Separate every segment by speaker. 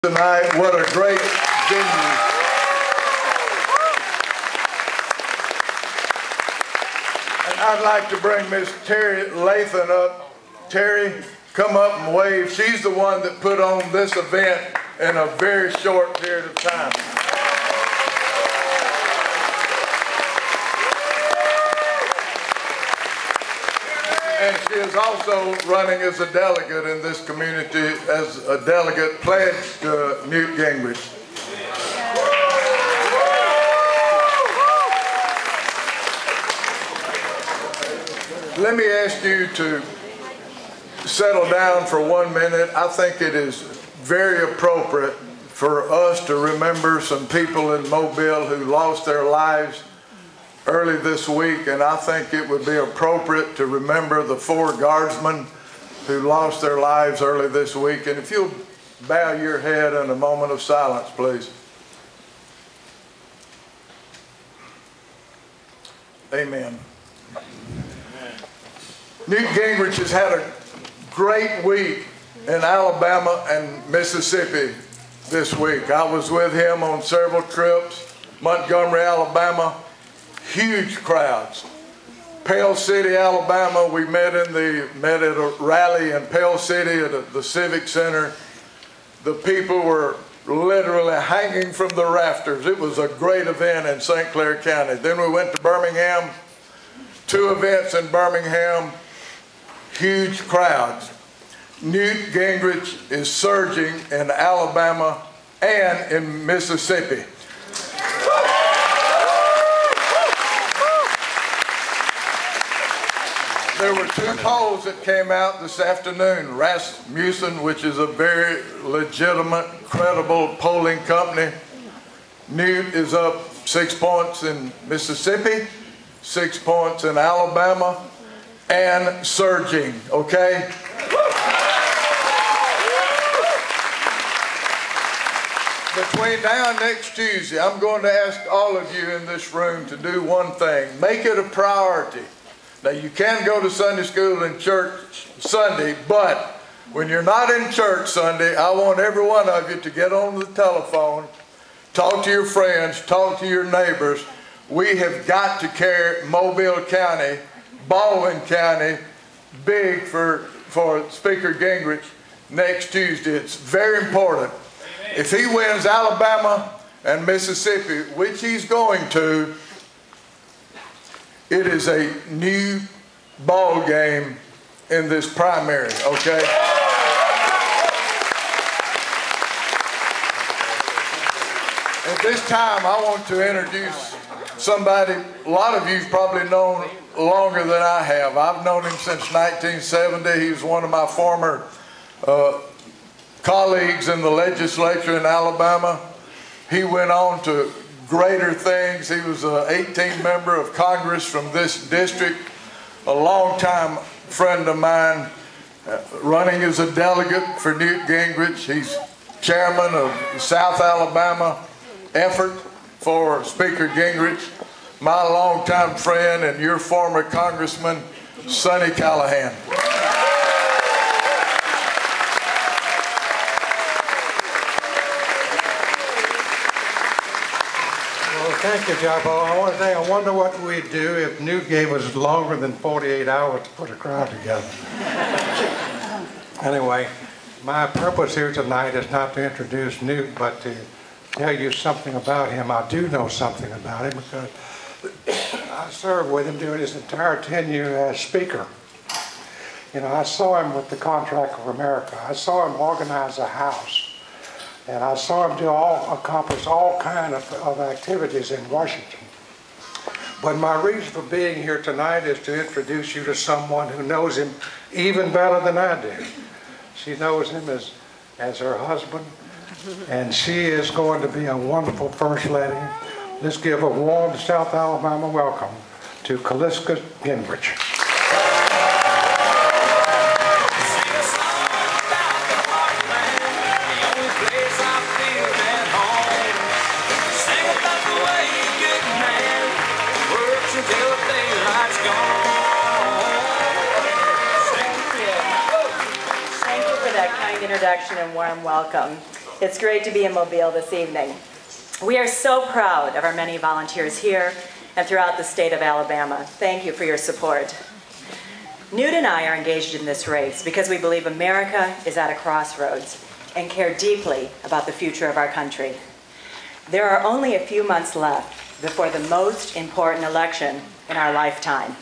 Speaker 1: Tonight, what a great venue. And I'd like to bring Miss Terry Lathan up. Terry, come up and wave. She's the one that put on this event in a very short period of time. And she is also running as a delegate in this community, as a delegate pledged to Newt Gingrich. Let me ask you to settle down for 1 minute. I think it is very appropriate for us to remember some people in Mobile who lost their lives early this week, and I think it would be appropriate to remember the 4 guardsmen who lost their lives early this week. And if you'll bow your head in a moment of silence, please. Amen. Newt Gingrich has had a great week in Alabama and Mississippi this week. I was with him on several trips. Montgomery, Alabama, huge crowds. Pale City, Alabama, we met at a rally in Pale City at the Civic Center. The people were literally hanging from the rafters. It was a great event in St. Clair County. Then we went to Birmingham, 2 events in Birmingham, huge crowds. Newt Gingrich is surging in Alabama and in Mississippi. There were 2 polls that came out this afternoon. Rasmussen, which is a very legitimate, credible polling company. Newt is up 6 points in Mississippi, 6 points in Alabama, and surging, okay? Between now and next Tuesday, I'm going to ask all of you in this room to do one thing. Make it a priority. Now, you can go to Sunday school and church Sunday, but when you're not in church Sunday, I want every one of you to get on the telephone, talk to your friends, talk to your neighbors. We have got to carry Mobile County, Baldwin County, big for Speaker Gingrich next Tuesday. It's very important. If he wins Alabama and Mississippi, which he's going to, it is a new ball game in this primary, okay? At this time, I want to introduce somebody a lot of you've probably known longer than I have. I've known him since 1970. He was one of my former colleagues in the legislature in Alabama. He went on to greater things. He was an 18th member of Congress from this district, a longtime friend of mine, running as a delegate for Newt Gingrich. He's chairman of the South Alabama effort for Speaker Gingrich. My longtime friend and your former Congressman, Sonny Callahan.
Speaker 2: Thank you, Jabbo. I want to say, I wonder what we'd do if Newt gave us longer than 48 hours to put a crowd together. Anyway, my purpose here tonight is not to introduce Newt, but to tell you something about him. I do know something about him because I served with him during his entire tenure as Speaker. You know, I saw him with the Contract of America. I saw him organize a house. And I saw him accomplish all kinds of activities in Washington. But my reason for being here tonight is to introduce you to someone who knows him even better than I do. She knows him as her husband, and she is going to be a wonderful First Lady. Let's give a warm South Alabama welcome to Caliska Gingrich.
Speaker 3: Introduction and warm welcome. It's great to be in Mobile this evening. We are so proud of our many volunteers here and throughout the state of Alabama. Thank you for your support. Newt and I are engaged in this race because we believe America is at a crossroads and care deeply about the future of our country. There are only a few months left before the most important election in our lifetime.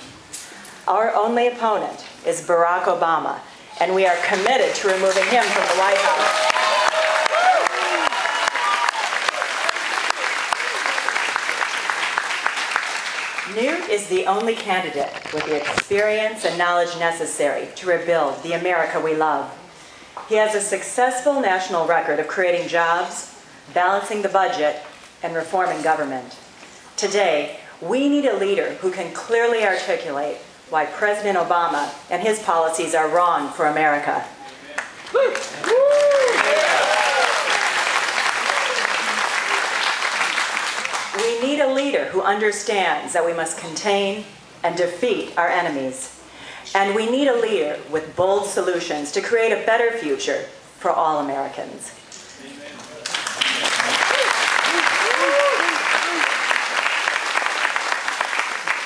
Speaker 3: Our only opponent is Barack Obama, and we are committed to removing him from the White House. Newt is the only candidate with the experience and knowledge necessary to rebuild the America we love. He has a successful national record of creating jobs, balancing the budget, and reforming government. Today, we need a leader who can clearly articulate why President Obama and his policies are wrong for America. We need a leader who understands that we must contain and defeat our enemies. And we need a leader with bold solutions to create a better future for all Americans.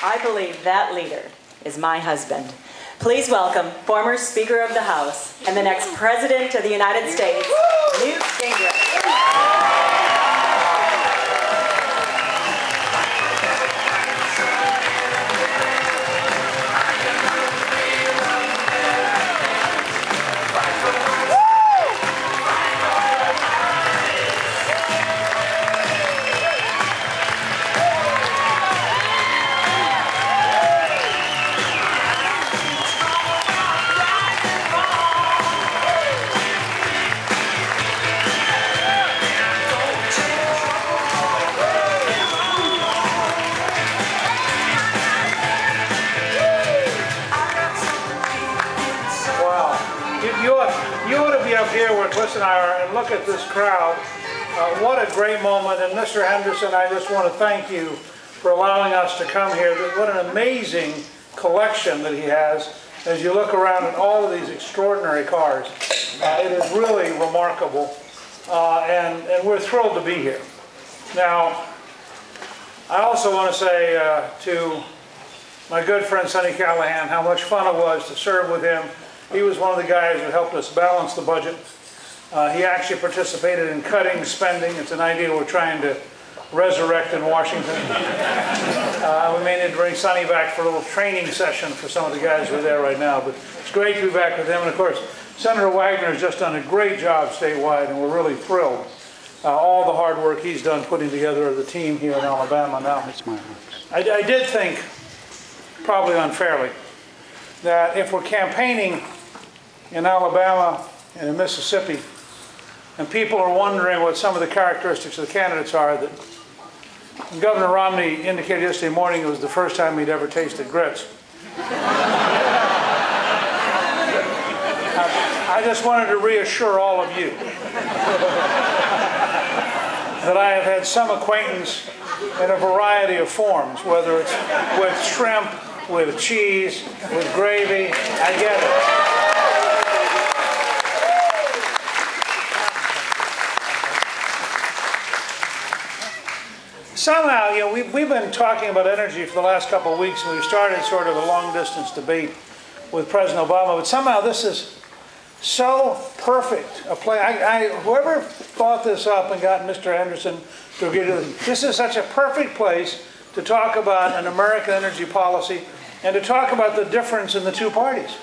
Speaker 3: I believe that leader is my husband. Please welcome former Speaker of the House and the next President of the United States, Newt Gingrich.
Speaker 2: Listen, and look at this crowd. What a great moment. And Mr. Henderson, I just want to thank you for allowing us to come here. What an amazing collection that he has. As you look around at all of these extraordinary cars, it is really remarkable. And we're thrilled to be here. Now, I also want to say to my good friend Sonny Callahan how much fun it was to serve with him. He was one of the guys who helped us balance the budget. He actually participated in cutting spending. It's an idea we're trying to resurrect in Washington. We may need to bring Sonny back for a little training session for some of the guys who are there right now. But it's great to be back with him. And of course, Senator Wagner has just done a great job statewide, and we're really thrilled. All the hard work he's done putting together the team here in Alabama now. I did think, probably unfairly, that if we're campaigning in Alabama and in Mississippi, and people are wondering what some of the characteristics of the candidates are, that Governor Romney indicated yesterday morning it was the first time he'd ever tasted grits. I just wanted to reassure all of you that I have had some acquaintance in a variety of forms, whether it's with shrimp, with cheese, with gravy. I get it. Somehow, you know, we've been talking about energy for the last couple of weeks, and we've started sort of a long-distance debate with President Obama, but somehow this is so perfect a play. Whoever thought this up and got Mr. Henderson to agree to this is such a perfect place to talk about an American energy policy and to talk about the difference in the two parties.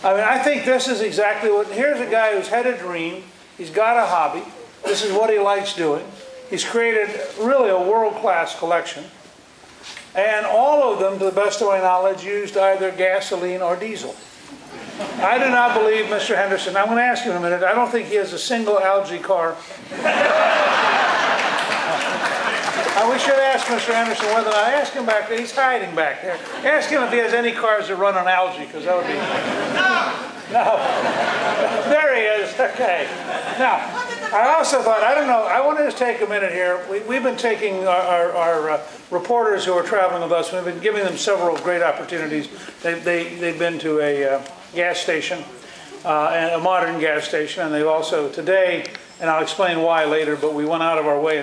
Speaker 2: I mean, I think this is exactly what, here's a guy who's had a dream, he's got a hobby, this is what he likes doing. He's created really a world-class collection. And all of them, to the best of my knowledge, used either gasoline or diesel. I do not believe Mr. Henderson, I'm going to ask you in a minute, I don't think he has a single algae car. We should ask Mr. Henderson whether I ask him back there, he's hiding back there. Ask him if he has any cars that run on algae, because that would be... No. There he is, okay. Now, I also thought, I don't know, I want to just take a minute here. We've been taking our reporters who are traveling with us, we've been giving them several great opportunities. They've been to a gas station, and a modern gas station, and they've also today
Speaker 4: and I'll explain why later, but we went out of our way